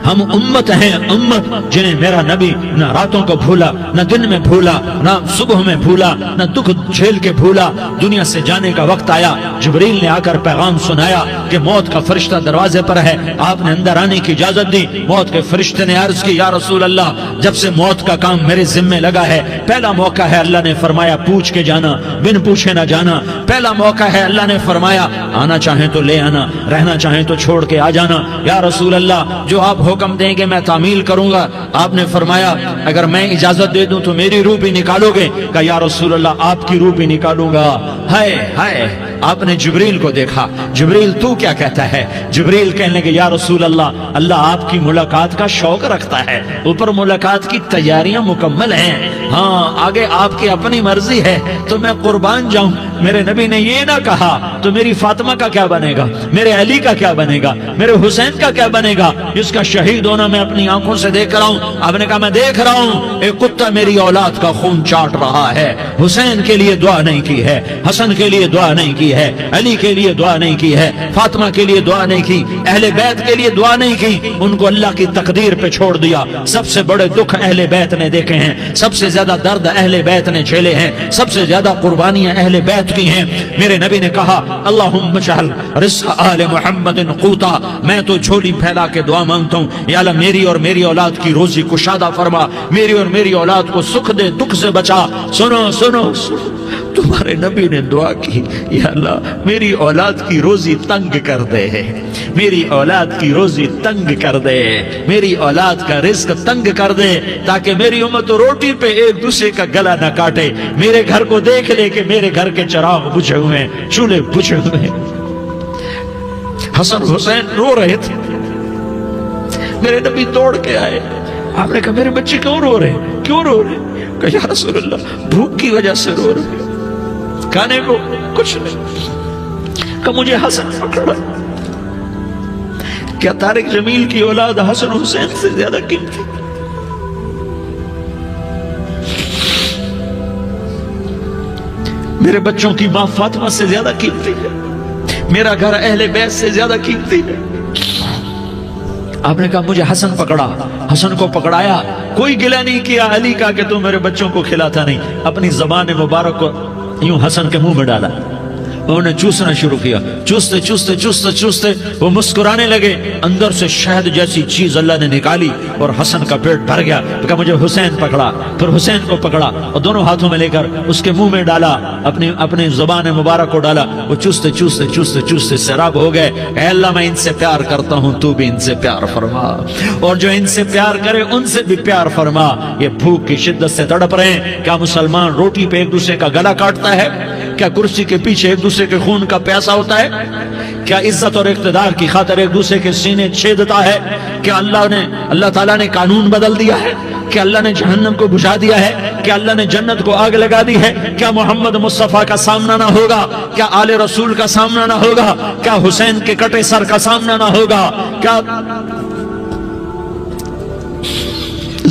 ہم امت ہیں، امت جنہیں میرا نبی نہ راتوں کو بھولا، نہ دن میں بھولا، نہ صبح میں بھولا، نہ دکھ جھیل کے بھولا۔ دنیا سے جانے کا وقت آیا، جبریل نے آ کر پیغام سنایا کہ موت کا فرشتہ دروازے پر ہے، آپ نے اندر آنے کی اجازت دی۔ موت کے فرشتے نے عرض کی، یا رسول اللہ، جب سے موت کا کام میرے ذمے لگا ہے، پہلا موقع ہے، اللہ نے فرمایا پوچھ کے جانا، بن پوچھے نہ جانا۔ پہلا موقع ہے، اللہ نے فرمایا آنا چاہیں تو لے آنا، رہنا چاہیں تو چھوڑ کے آ جانا۔ یا رسول اللہ، جو آپ حکم دیں گے میں تعمیل کروں گا۔ آپ نے فرمایا اگر میں اجازت دے دوں تو میری روح بھی نکالو گے؟ کہا یا رسول اللہ، آپ کی روح بھی نکالوں گا۔ ہائے ہائے، آپ نے جبریل کو دیکھا، جبریل تو کیا کہتا ہے؟ جبریل کہنے لگے یا رسول اللہ، اللہ آپ کی ملاقات کا شوق رکھتا ہے، اوپر ملاقات کی تیاریاں مکمل ہیں، ہاں آگے آپ کی اپنی مرضی ہے تو میں قربان جاؤں۔ میرے نبی نے یہ نہ کہا تو میری فاطمہ کا کیا بنے گا، میرے علی کا کیا بنے گا، میرے حسین کا کیا بنے گا، جس کا شہید ہونا میں اپنی آنکھوں سے دیکھ رہا ہوں۔ آپ نے کہا میں دیکھ رہا ہوں، ایک کتا میری اولاد کا خون چاٹ رہا ہے۔ حسین کے لیے دعا نہیں کی ہے، حسن کے لیے دعا نہیں کی ہے، علی کے لیے دعا نہیں کی ہے، فاطمہ کے لیے دعا نہیں کی، اہل بیت کے لیے دعا نہیں کی، ان کو اللہ کی تقدیر پہ چھوڑ دیا۔ سب سے بڑے دکھ اہل بیت نے دیکھے ہیں، سب سے زیادہ درد اہل بیت نے جھیلے ہیں، سب سے زیادہ قربانیاں اہل بیت کی ہیں۔ میرے نبی نے کہا اللہم اجعل رزق آل محمد قوتا، میں تو جھولی پھیلا کے دعا مانگتا ہوں، یا اللہ میری اور میری اولاد کی روزی کشادہ فرما، میری اور میری اولاد کو سکھ دے، دکھ سے بچا۔ سنو سنو سنو، تمہارے نبی نے دعا کی، یا اللہ میری اولاد کی روزی تنگ کر دے، میری اولاد کی روزی تنگ کر دے، میری اولاد کا رزق تنگ کر دے، تاکہ میری امت روٹی پہ ایک دوسرے کا گلا نہ کاٹے، میرے گھر کو دیکھ لے کہ میرے گھر کے چراغ بجھے ہوئے ہیں، چولہے بجھے ہوئے ہیں۔ حسن حسین رو رہے تھے، میرے نبی دوڑ کے آئے، آپ نے کہا میرے بچے کیوں رو رہے ہیں، کیوں رو رہے ہیں؟ کہا یا رسول اللہ بھوک کی وجہ سے رو رہے ہیں، کھانے کو کچھ نہیں۔ کہ مجھے حسن پکڑا، کیا طارق جمیل کی اولاد حسن حسین سے زیادہ قیمتی؟ میرے بچوں کی ماں فاطمہ سے زیادہ قیمتی ہے، میرا گھر اہل بیت سے زیادہ قیمتی ہے۔ آپ نے کہا مجھے حسن پکڑا، حسن کو پکڑایا، کوئی گلہ نہیں کیا علی کا کہ تو میرے بچوں کو کھلاتا نہیں، اپنی زبان مبارک کو یوں حسن کے منہ میں ڈالا، انہوں نے چوسنا شروع کیا، چوستے چوستے چوستے چوستے وہ مسکرانے لگے، اندر سے شہد جیسی چیز اللہ نے نکالی اور حسن کا پیٹ بھر گیا۔ کہا مجھے حسین پکڑا، پھر حسین کو پکڑا اور دونوں ہاتھوں میں لے کر اس کے منہ میں ڈالا، اپنی زبان مبارک کو ڈالا، وہ چوستے چوستے چوستے چوستے سیراب ہو گئے۔ اے اللہ میں ان سے پیار کرتا ہوں، تو بھی ان سے پیار فرما، اور جو ان سے پیار کرے ان سے بھی پیار فرما۔ یہ بھوک کی شدت سے تڑپ رہے ہیں، کیا مسلمان روٹی پہ ایک دوسرے کا گلا کاٹتا ہے؟ کیا کرسی کے پیچھے ایک دوسرے کے خون کا پیاسا ہوتا ہے؟ کیا عزت اور اقتدار کی خاطر ایک دوسرے کے سینے چھیدتا ہے؟ کیا اللہ تعالیٰ نے قانون بدل دیا ہے؟ کیا اللہ نے جہنم کو بجھا دیا ہے؟ کیا اللہ نے جنت کو آگ لگا دی ہے؟ کیا محمد مصطفیٰ کا سامنا نہ ہوگا؟ کیا آل رسول کا سامنا نہ ہوگا؟ کیا حسین کے کٹے سر کا سامنا نہ ہوگا؟ کیا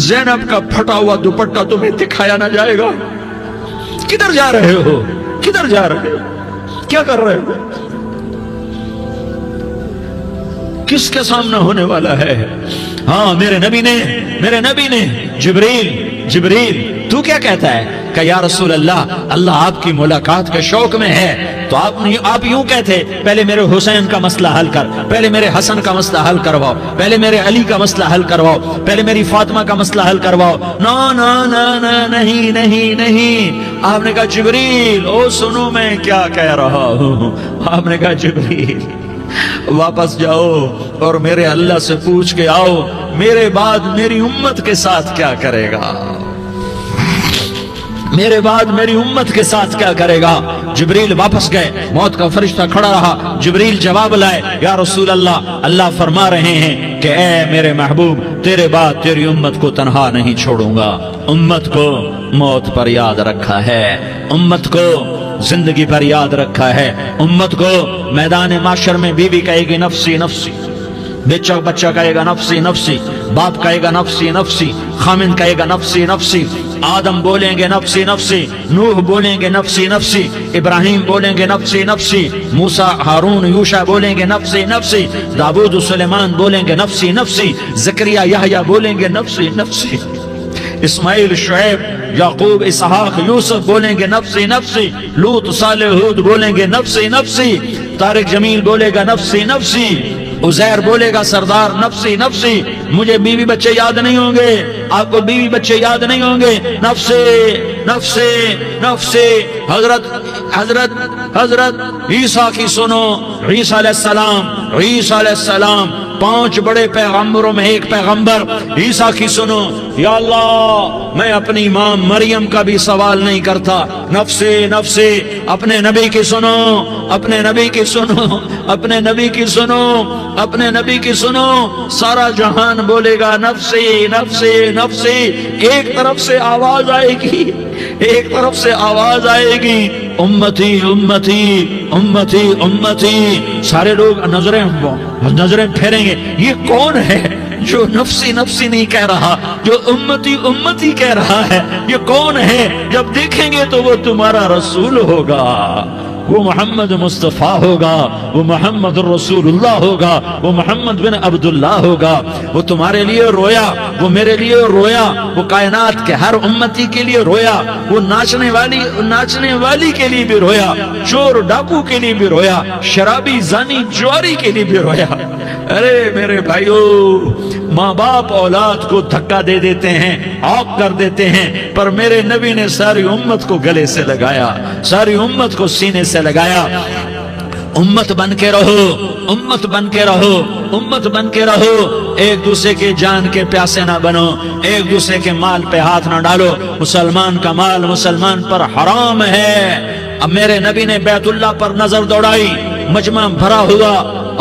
زینب کا پھٹا ہوا دوپٹہ تمہیں دکھایا نہ جائے گا؟ کدھر جا رہے ہو؟ کدھر جا رہے ہو؟ کیا کر رہے ہو؟ کس کے سامنا ہونے والا ہے؟ ہاں میرے نبی نے جبریل تو کیا کہتا ہے؟ کہ یا رسول اللہ، اللہ آپ کی ملاقات کے شوق میں ہے، تو آپ یوں کہتے پہلے میرے حسین کا مسئلہ حل کر، پہلے میرے حسن کا مسئلہ حل کرواؤ، پہلے میرے علی کا مسئلہ حل کرواؤ، پہلے میری فاطمہ کا مسئلہ حل کرواؤ۔ نا نا نا نا نہیں نہیں نہیں۔ آپ نے کہا جبریل او سنو میں کیا کہہ رہا ہوں۔ آپ نے کہا جبریل واپس جاؤ اور میرے اللہ سے پوچھ کے آؤ میرے بعد میری امت کے ساتھ کیا کرے گا، میرے بعد میری امت کے ساتھ کیا کرے گا۔ جبریل واپس گئے، موت کا فرشتہ کھڑا رہا، جبریل جواب لائے، یا رسول اللہ، اللہ فرما رہے ہیں کہ اے میرے محبوب، تیرے بعد تیری امت کو تنہا نہیں چھوڑوں گا۔ امت کو موت پر یاد رکھا ہے، امت کو زندگی پر یاد رکھا ہے، امت کو میدان معاشر میں بیوی کہے گی نفسی نفسی، بچہ کہے گا نفسی نفسی، باپ کہے گا نفسی نفسی، خامن کہے گا نفسی نفسی، آدم بولیں گے نفسی نفسی، نوح بولیں گے نفسی نفسی، ابراہیم بولیں گے نفسی نفسی، موسیٰ ہارون یوشع بولیں گے نفسی نفسی، داؤد و سلیمان بولیں گے نفسی نفسی، زکریا یحییٰ بولیں گے نفسی نفسی، اسماعیل شعیب یعقوب اسحاق یوسف بولیں گے نفسی نفسی، لوط صالح ہود بولیں گے نفسی نفسی، طارق جمیل بولے گا نفسی نفسی، عزیر بولے گا سردار نفسی نفسی، مجھے بیوی بچے یاد نہیں ہوں گے، آپ کو بیوی بچے یاد نہیں ہوں گے، نفسی نفسی نفسی۔ حضرت عیسیٰ کی سنو، عیسیٰ علیہ السلام 5 بڑے پیغمبروں میں ایک پیغمبر عیسیٰ کی سنو، یا اللہ میں اپنی ماں مریم کا بھی سوال نہیں کرتا، نفسی نفسی۔ اپنے نبی کی سنو، اپنے نبی کی سنو، اپنے نبی کی سنو، اپنے نبی کی سنو، سارا جہان بولے گا نفسی نفسی نفسی۔ ایک طرف سے آواز آئے گی، ایک طرف سے آواز آئے گی، امتی امتی امتی امتی۔ سارے لوگ نظریں پھیریں گے، یہ کون ہے جو نفسی نفسی نہیں کہہ رہا، جو امتی امتی کہہ رہا ہے؟ یہ کون ہے؟ جب دیکھیں گے تو وہ تمہارا رسول ہوگا، وہ محمد مصطفیٰ ہوگا، وہ محمد الرسول اللہ ہوگا، وہ محمد بن عبداللہ ہوگا۔ وہ تمہارے لیے رویا، وہ میرے لیے رویا، وہ کائنات کے ہر امتی کے لیے رویا، وہ ناچنے والی کے لیے بھی رویا، چور ڈاکو کے لیے بھی رویا، شرابی زانی جواری کے لیے بھی رویا۔ ارے میرے بھائیو، ماں باپ اولاد کو دھکا دے دیتے ہیں، عاق کر دیتے ہیں، پر میرے نبی نے ساری امت کو گلے سے لگایا، ساری امت کو سینے سے لگایا۔ امت بن کے رہو، امت بن کے رہو، امت بن کے رہو، ایک دوسرے کے جان کے پیاسے نہ بنو، ایک دوسرے کے مال پہ ہاتھ نہ ڈالو۔ مسلمان کا مال مسلمان پر حرام ہے۔ اب میرے نبی نے بیت اللہ پر نظر دوڑائی، مجمع بھرا ہوا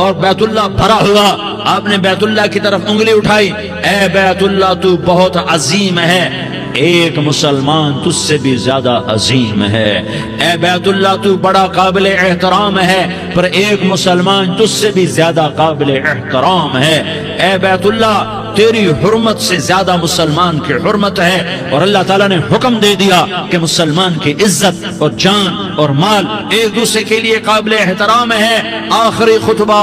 اور بیت اللہ بھرا ہوا، آپ نے بیت اللہ کی طرف انگلی اٹھائی، اے بیت اللہ تو بہت عظیم ہے، ایک مسلمان تجھ سے بھی زیادہ عظیم ہے، اے بیت اللہ تو بڑا قابل احترام ہے، پر ایک مسلمان تجھ سے بھی زیادہ قابل احترام ہے، اے بیت اللہ تیری حرمت سے زیادہ مسلمان کی حرمت ہے۔ اور اللہ تعالیٰ نے حکم دے دیا کہ مسلمان کی عزت اور جان اور مال ایک دوسرے کے لیے قابل احترام ہے۔ آخری خطبہ،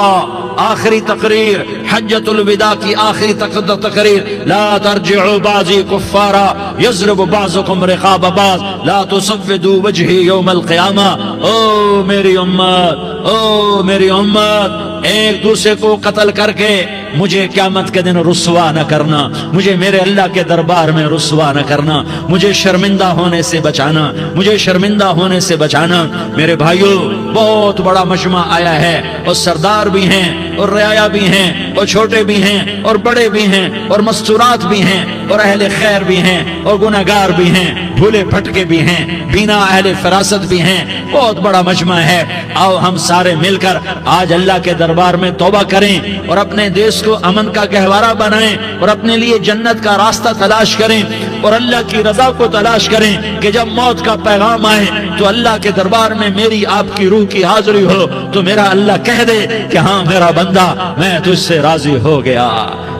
آخری تقریر، حجۃ الوداع کی آخری تقریر، لا ترجعوا بعضی کفارا یضرب بعضکم رقاب بعض لا تسودوا وجہی یوم القیامہ۔ او میری امت، او میری امت، ایک دوسرے کو قتل کر کے مجھے قیامت کے دن رسوا نہ کرنا، مجھے میرے اللہ کے دربار میں رسوا نہ کرنا، مجھے شرمندہ ہونے سے بچانا، مجھے شرمندہ ہونے سے بچانا۔ میرے بھائیو، بہت بڑا مجمع آیا ہے، اور سردار بھی ہیں اور رعایا بھی ہیں اور چھوٹے بھی ہیں اور بڑے بھی ہیں اور مستورات بھی ہیں اور اہل خیر بھی ہیں اور گناہگار بھی ہیں، بھولے پھٹکے بھی ہیں، بینا اہل فراست بھی ہیں۔ بہت بڑا مجمع ہے، آؤ ہم سارے مل کر آج اللہ کے دربار میں توبہ کریں اور اپنے دیش کو امن کا گہوارہ بنائیں اور اپنے لیے جنت کا راستہ تلاش کریں اور اللہ کی رضا کو تلاش کریں کہ جب موت کا پیغام آئے تو اللہ کے دربار میں میری آپ کی روح کی حاضری ہو تو میرا اللہ کہہ دے کہ ہاں میرا بندہ، میں تجھ سے راضی ہو گیا،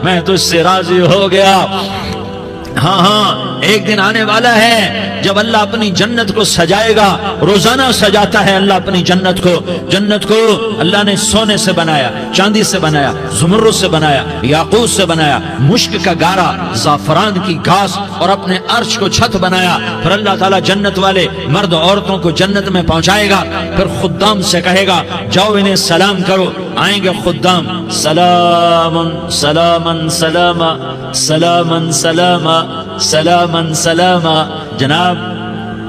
میں تجھ سے راضی ہو گیا۔ ہاں ہاں، ایک دن آنے والا ہے جب اللہ اپنی جنت کو سجائے گا، روزانہ سجاتا ہے اللہ اپنی جنت کو۔ جنت کو اللہ نے سونے سے بنایا، چاندی سے بنایا، زمرد سے بنایا، یاقوت سے بنایا، مشک کا گارا، زعفران کی گھاس اور اپنے عرش کو چھت بنایا۔ پھر اللہ تعالیٰ جنت والے مرد عورتوں کو جنت میں پہنچائے گا، پھر خدام سے کہے گا جاؤ انہیں سلام کرو۔ آئیں گے خدام، سلامن سلامن سلاما سلامن سلاما سلامن سلاما۔ جناب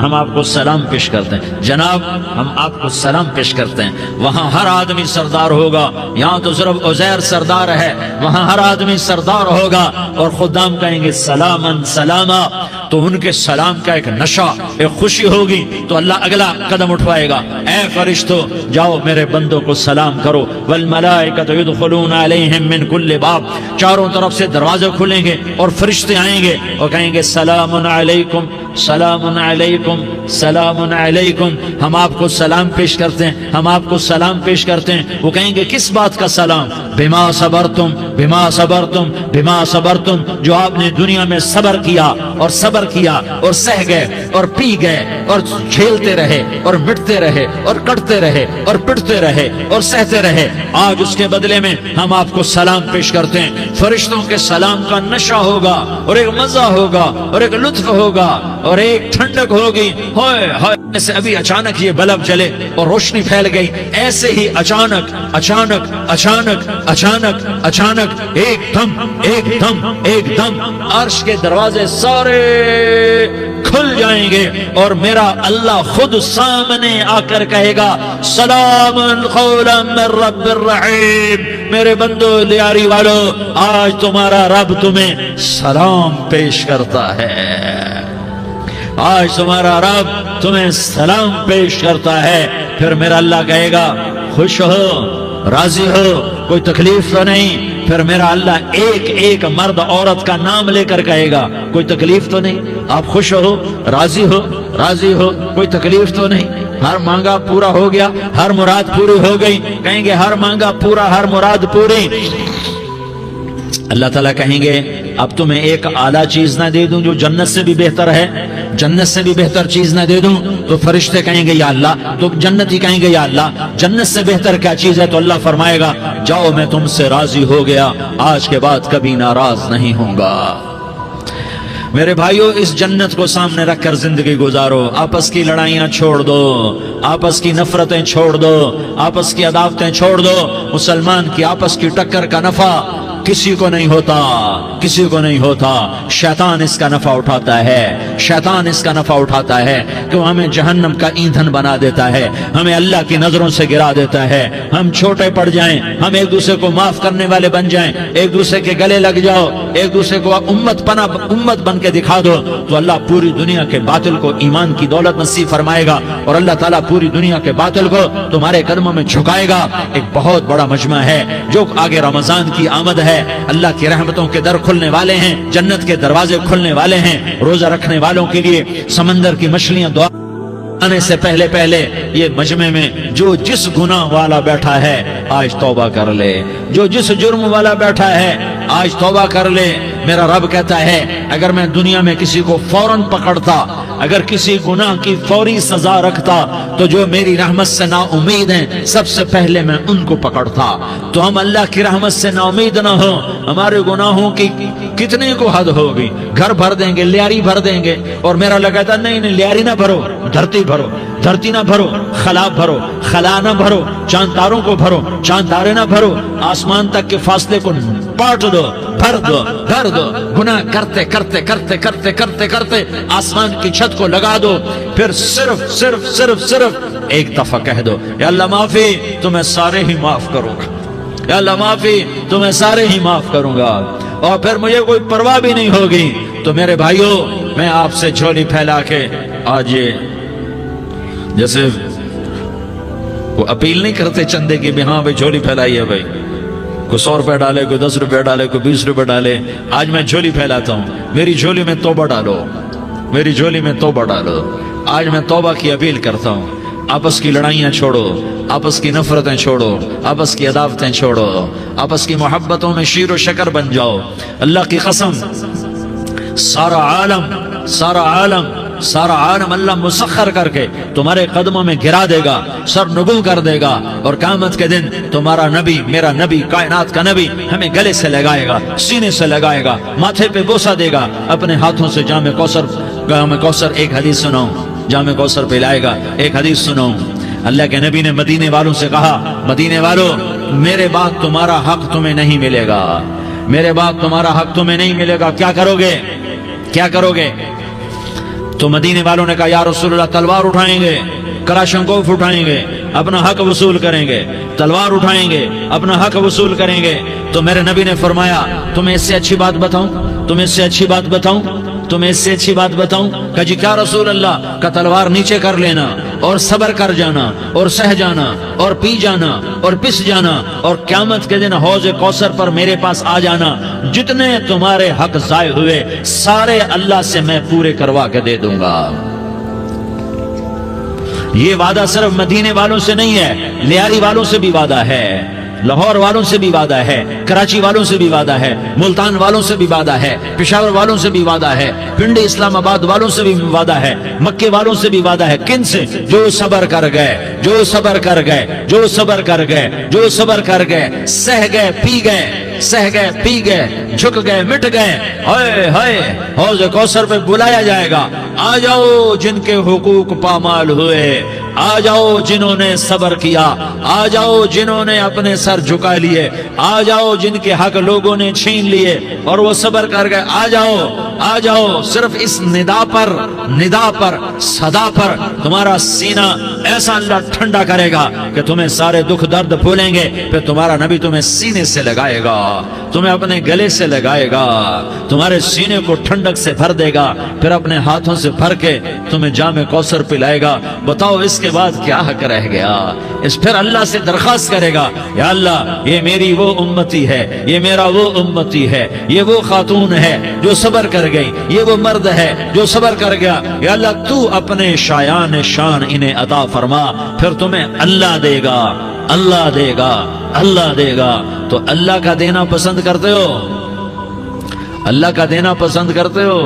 ہم آپ کو سلام پیش کرتے ہیں، جناب ہم آپ کو سلام پیش کرتے ہیں۔ وہاں ہر آدمی سردار ہوگا، یہاں تو صرف عزیر سردار ہے، وہاں ہر آدمی سردار ہوگا اور خدام کہیں گے سلامن سلاما۔ تو ان کے سلام کا ایک نشہ، ایک خوشی ہوگی، تو اللہ اگلا قدم اٹھوائے گا، اے فرشتوں جاؤ میرے بندوں کو سلام کرو۔ والملائکۃ یدخلون علیہم من کل باب، چاروں طرف سے دروازے کھلیں گے اور فرشتے آئیں گے اور کہیں گے سلام علیکم سلام علیکم سلام علیکم۔ ہم آپ کو سلام پیش کرتے ہیں، ہم آپ کو سلام پیش کرتے ہیں۔ وہ کہیں گے کس بات کا سلام؟ بما صبرتم بما صبرتم بما صبرتم، جو آپ نے دنیا میں صبر کیا اور صبر صبر کیا اور سہ گئے اور پی گئے اور جھیلتے رہے اور مٹتے رہے اور کٹتے رہے اور پٹتے رہے اور سہتے رہے، آج اس کے بدلے میں ہم آپ کو سلام پیش کرتے ہیں۔ فرشتوں کے سلام کا نشہ ہوگا اور ایک مزہ ہوگا اور ایک لطف ہوگا اور ایک ٹھنڈک ہوگی۔ ہوئے ہوئے ایسے ابھی اچانک یہ بلب جلے اور روشنی پھیل گئی، ایسے ہی اچانک اچانک اچانک اچانک اچانک ایک دم ایک دم ایک دم عرش کے دروازے سارے کھل جائیں گے اور میرا اللہ خود سامنے آ کر کہے گا سلام قولا من رب الرحیم، میرے بندو لیاری والو آج تمہارا رب تمہیں سلام پیش کرتا ہے، آج تمہارا رب تمہیں سلام پیش کرتا ہے۔ پھر میرا اللہ کہے گا خوش ہو، راضی ہو، کوئی تکلیف تو نہیں؟ پھر میرا اللہ ایک ایک مرد عورت کا نام لے کر کہے گا کوئی تکلیف تو نہیں؟ آپ خوش ہو، راضی ہو، راضی ہو، کوئی تکلیف تو نہیں؟ ہر مانگا پورا ہو گیا، ہر مراد پوری ہو گئی؟ کہیں گے ہر مانگا پورا، ہر مراد پوری۔ اللہ تعالیٰ کہیں گے اب تمہیں ایک اعلیٰ چیز نہ دے دوں جو جنت سے بھی بہتر ہے؟ جنت سے بھی بہتر چیز نہ دے دوں؟ تو فرشتے کہیں گے یا اللہ، تو جنتی کہیں گے یا اللہ جنت سے بہتر کیا چیز ہے؟ تو اللہ فرمائے گا جاؤ میں تم سے راضی ہو گیا، آج کے بعد کبھی ناراض نہیں ہوں گا۔ میرے بھائیوں، اس جنت کو سامنے رکھ کر زندگی گزارو، آپس کی لڑائیاں چھوڑ دو، آپس کی نفرتیں چھوڑ دو، آپس کی عداوتیں چھوڑ دو۔ مسلمان کی آپس کی ٹکر کا نفع کسی کو نہیں ہوتا، کسی کو نہیں ہوتا، شیطان اس کا نفع اٹھاتا ہے، شیطان اس کا نفع اٹھاتا ہے کہ وہ ہمیں جہنم کا ایندھن بنا دیتا ہے، ہمیں اللہ کی نظروں سے گرا دیتا ہے، ہم چھوٹے پڑ جائیں، ہم ایک دوسرے کو معاف کرنے والے بن جائیں، ایک دوسرے کے گلے لگ جاؤ، ایک دوسرے کو امت بن کے دکھا دو، تو اللہ پوری دنیا کے باطل کو ایمان کی دولت نصیب فرمائے گا اور اللہ تعالیٰ پوری دنیا کے باطل کو تمہارے قدموں میں جھکائے گا۔ ایک بہت بڑا مجمع ہے جو آگے رمضان کی آمد ہے، اللہ کی رحمتوں کے در کھلنے والے ہیں، جنت کے دروازے کھلنے والے ہیں، روزہ رکھنے والوں کے لیے سمندر کی مچھلیاں دعا آنے سے پہلے پہلے یہ مجمع میں جو جس گناہ والا بیٹھا ہے آج توبہ کر لے، جو جس جرم والا بیٹھا ہے آج توبہ کر لے۔ میرا رب کہتا ہے اگر میں دنیا میں کسی کو فوراً پکڑتا، اگر کسی گناہ کی فوری سزا رکھتا تو جو میری رحمت سے نا امید ہیں سب سے پہلے میں ان کو پکڑتا۔ تو ہم اللہ کی رحمت سے نا امید نہ ہو، ہمارے گناہوں کی کتنے کو حد ہوگی، گھر بھر دیں گے، لیاری بھر دیں گے، اور میرا اللہ کہتا نہیں نہیں لیاری نہ بھرو، دھرتی بھرو، دھرتی نہ بھرو، خلا بھرو، خلا نہ بھرو، چاند تاروں کو بھرو، چاند تارے نہ بھرو، آسمان تک کے فاصلے کو بانٹ دو، بھر دو، بھر دو، گناہ کرتے کرتے کرتے کرتے کرتے کرتے آسمان کی چھت کو لگا دو، پھر صرف صرف صرف صرف ایک دفعہ کہہ دو یا اللہ معافی، تمہیں سارے ہی معاف کروں گا، یا اللہ معافی، تمہیں سارے ہی معاف کروں گا، اور پھر مجھے کوئی پرواہ بھی نہیں ہوگی۔ تو میرے بھائیوں، میں آپ سے جھولی پھیلا کے آج یہ جیسے وہ اپیل نہیں کرتے چندے کی بھی ہاں بھائی جھولی پھیلائی ہے، بھائی کوئی 100 روپے ڈالے، کوئی 10 روپے ڈالے، کوئی 20 روپے ڈالے، آج میں جھولی پھیلاتا ہوں، میری جھولی میں توبہ ڈالو، میری جھولی میں توبہ ڈالو۔ آج میں توبہ کی اپیل کرتا ہوں، آپس کی لڑائیاں چھوڑو، آپس کی نفرتیں چھوڑو، آپس کی عداوتیں چھوڑو، آپس کی محبتوں میں شیر و شکر بن جاؤ۔ اللہ کی قسم سارا عالم اللہ مسخر کر کے تمہارے قدموں میں گرا دے گا، سر نگوں کر دے گا، اور قیامت کے دن تمہارا نبی، میرا نبی، کائنات کا نبی ہمیں گلے سے لگائے گا، سینے سے لگائے گا، ماتھے پہ بوسہ دے گا، اپنے ہاتھوں سے جام کوثر ایک حدیث سناؤں، جام کوثر پلائے گا، ایک حدیث سناؤں۔ اللہ کے نبی نے مدینے والوں سے کہا مدینے والوں میرے بعد تمہارا حق تمہیں نہیں ملے گا، میرے بعد تمہارا حق تمہیں نہیں ملے گا، کیا کرو گے، کیا کرو گے؟ تو مدینے والوں نے کہا یا رسول اللہ تلوار اٹھائیں گے، کراشنکوف اٹھائیں گے، اپنا حق وصول کریں گے، تلوار اٹھائیں گے، اپنا حق وصول کریں گے۔ تو میرے نبی نے فرمایا تمہیں اس سے اچھی بات بتاؤں، تمہیں اس سے اچھی بات بتاؤں، تمہیں اس سے اچھی بات بتاؤں؟ کہا جی کیا رسول اللہ؟ کا تلوار نیچے کر لینا اور صبر کر جانا اور سہ جانا اور پی جانا اور پس جانا، اور قیامت کے دن حوض کوثر پر میرے پاس آ جانا، جتنے تمہارے حق ضائع ہوئے سارے اللہ سے میں پورے کروا کے دے دوں گا۔ یہ وعدہ صرف مدینے والوں سے نہیں ہے، لیاری والوں سے بھی وعدہ ہے، لاہور والوں سے بھی وعدہ ہے، کراچی والوں سے بھی وعدہ ہے، ملتان والوں سے بھی وعدہ ہے، پشاور والوں سے بھی وعدہ ہے، پنڈی اسلام آباد والوں سے بھی وعدہ ہے، مکے والوں سے بھی وعدہ ہے۔ کن سے؟ جو صبر کر گئے، جو صبر کر گئے، جو صبر کر گئے، جو صبر کر گئے، سہ گئے پی گئے، سہ گئے پی گئے، جھک گئے مٹ گئے۔ ہائے ہائے، حوض کوثر پہ بلایا جائے گا، آ جاؤ جن کے حقوق پامال ہوئے، آ جاؤ جنہوں نے صبر کیا، آ جاؤ جنہوں نے اپنے سر جھکا لیے، آ جاؤ جن کے حق لوگوں نے چھین لیے اور وہ صبر کر گئے، آ جاؤ آ جاؤ۔ صرف اس ندا پر صدا پر تمہارا سینہ ایسا اللہ ٹھنڈا کرے گا کہ تمہیں سارے دکھ درد بھولیں گے۔ پھر تمہارا نبی تمہیں سینے سے لگائے گا، تمہیں اپنے گلے سے لگائے گا، تمہارے سینے کو ٹھنڈک سے بھر دے گا، پھر اپنے ہاتھوں سے بھر کے تمہیں جام کوثر پلائے گا۔ بتاؤ اس کے بعد کیا حق رہ گیا؟ پھر اللہ سے درخواست کرے گا، یا اللہ یہ میری وہ امتی ہے، یہ میرا وہ امتی ہے، یہ وہ خاتون ہے جو صبر کر گئی، یہ وہ مرد ہے جو صبر کر گیا، یا اللہ تو اپنے شایان شان انہیں عطا فرما۔ پھر تمہیں اللہ دے گا، اللہ دے گا، اللہ دے گا۔ تو اللہ کا دینا پسند کرتے ہو؟ اللہ کا دینا پسند کرتے ہو؟